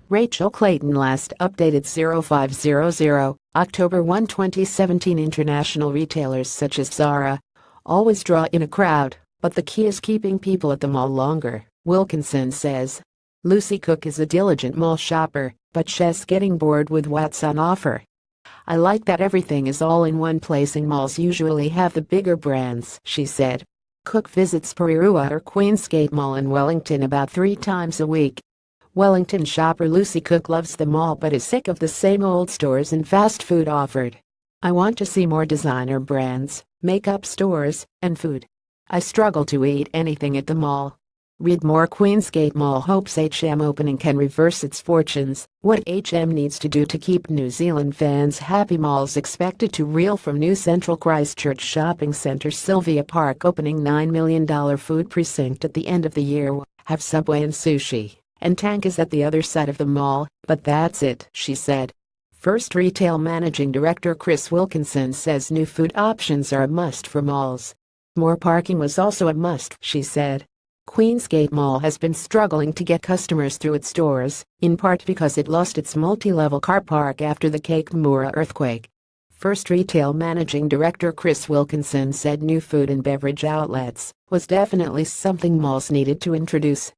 Rachel CLAYTON Last updated 0500, October 1, 2017. International retailers such as Zara always draw in a crowd, but the key is keeping people at the mall longer, Wilkinson says. Lucy Cook is a diligent mall shopper, but she's getting bored with what's on offer. I like that everything is all in one place and malls usually have the bigger brands, she said. Cook visits Perua or Queensgate Mall in Wellington about 3 times a week. Wellington shopper Lucy Cook loves the mall but is sick of the same old stores and fast food offered. I want to see more designer brands, makeup stores, and food. I struggle to eat anything at the mall. Read more. Queensgate Mall hopes HM opening can reverse its fortunes. What HM needs to do to keep New Zealand fans happy. Malls expected to reel from new Central Christchurch shopping centre Sylvia Park opening $9 million food precinct at the end of the year. Have Subway and sushi, and Tank is at the other side of the mall, but that's it, she said. First Retail Managing Director Chris Wilkinson says new food options are a must for malls. More parking was also a must, she said. Queensgate Mall has been struggling to get customers through its doors, in part because it lost its multi-level car park after the Kaikoura earthquake. First Retail Managing Director Chris Wilkinson said new food and beverage outlets was definitely something malls needed to introduce.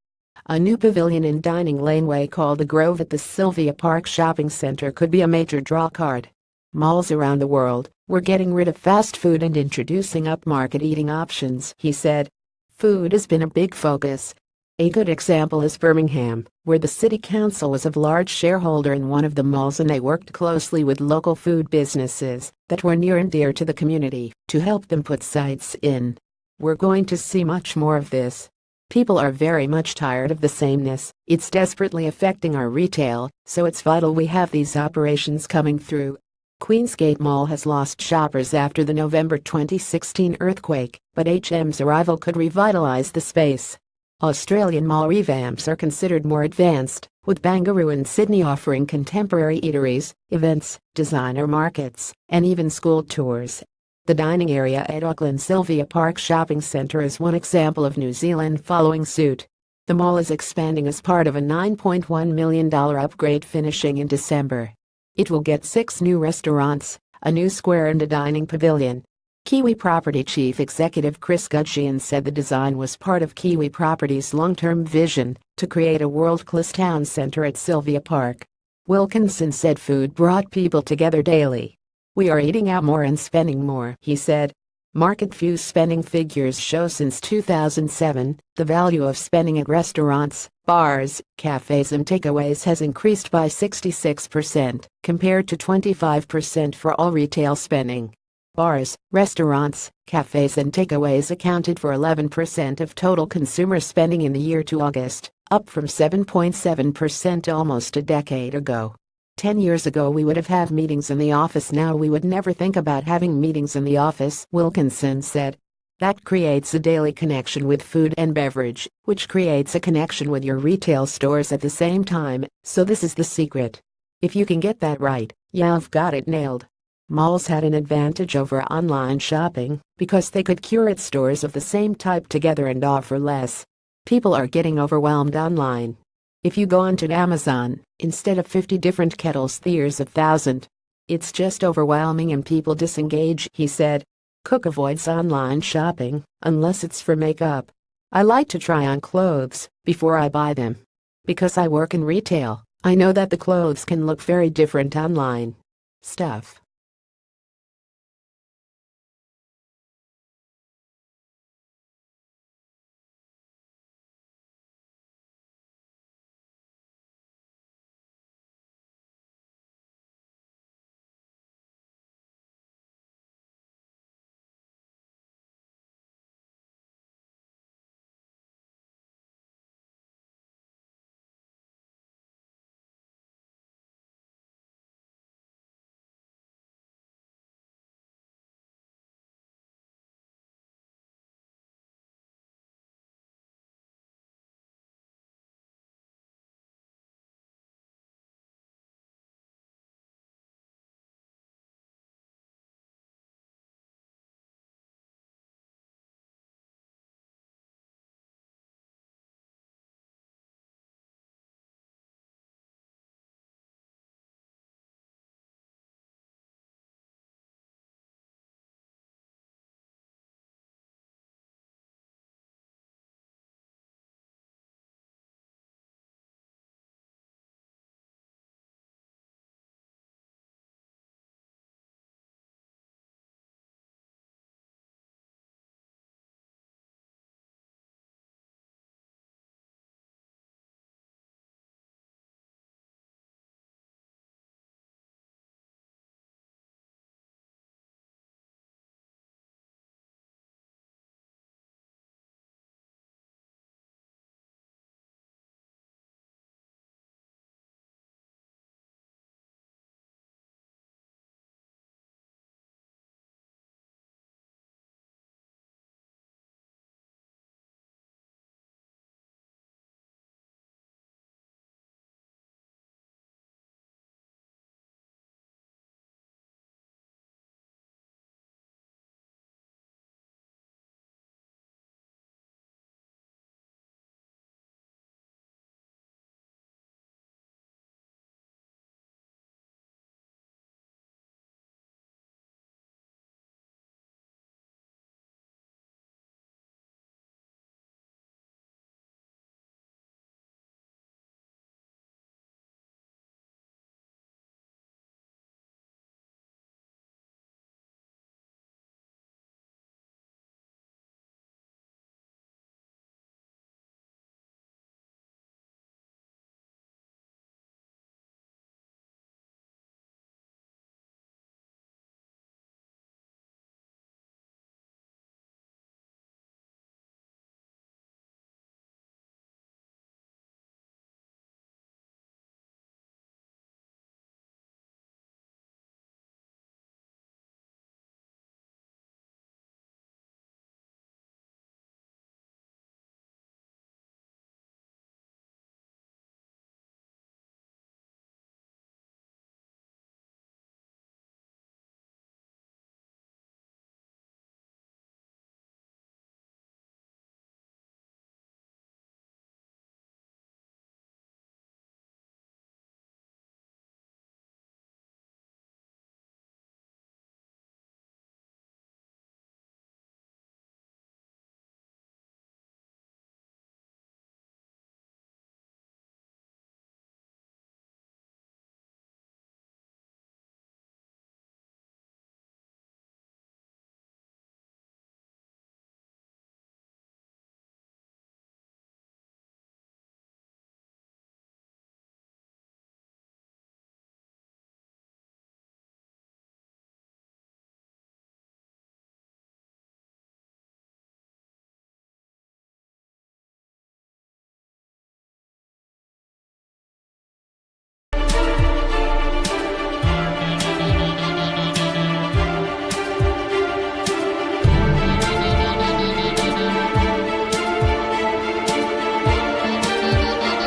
A new pavilion and dining laneway called the Grove at the Sylvia Park Shopping Centre could be a major drawcard. Malls around the world were getting rid of fast food and introducing upmarket eating options, he said. Food has been a big focus. A good example is Birmingham, where the city council was a large shareholder in one of the malls and they worked closely with local food businesses that were near and dear to the community to help them put sites in. We're going to see much more of this. People are very much tired of the sameness. It's desperately affecting our retail, so it's vital we have these operations coming through. Queensgate Mall has lost shoppers after the November 2016 earthquake, but HM's arrival could revitalize the space. Australian mall revamps are considered more advanced, with Banger and Sydney offering contemporary eateries, events, designer markets, and even school tours. The dining area at Auckland Sylvia Park Shopping Centre is one example of New Zealand following suit. The mall is expanding as part of a $9.1 million upgrade finishing in December. It will get 6 new restaurants, a new square and a dining pavilion. Kiwi Property Chief Executive Chris Gudgeon said the design was part of Kiwi Property's long-term vision to create a world-class town centre at Sylvia Park. Wilkinson said food brought people together daily. We are eating out more and spending more, he said. Market View spending figures show since 2007, the value of spending at restaurants, bars, cafes and takeaways has increased by 66%, compared to 25% for all retail spending. Bars, restaurants, cafes and takeaways accounted for 11% of total consumer spending in the year to August, up from 7.7% almost a decade ago. 10 years ago we would have had meetings in the office, now we would never think about having meetings in the office, Wilkinson said. That creates a daily connection with food and beverage, which creates a connection with your retail stores at the same time, so this is the secret. If you can get that right, you've got it nailed. Malls had an advantage over online shopping because they could curate stores of the same type together and offer less. People are getting overwhelmed online. If you go onto Amazon, instead of 50 different kettles there's 1,000. It's just overwhelming and people disengage, he said. Cook avoids online shopping, unless it's for makeup. I like to try on clothes before I buy them. Because I work in retail, I know that the clothes can look very different online. Stuff.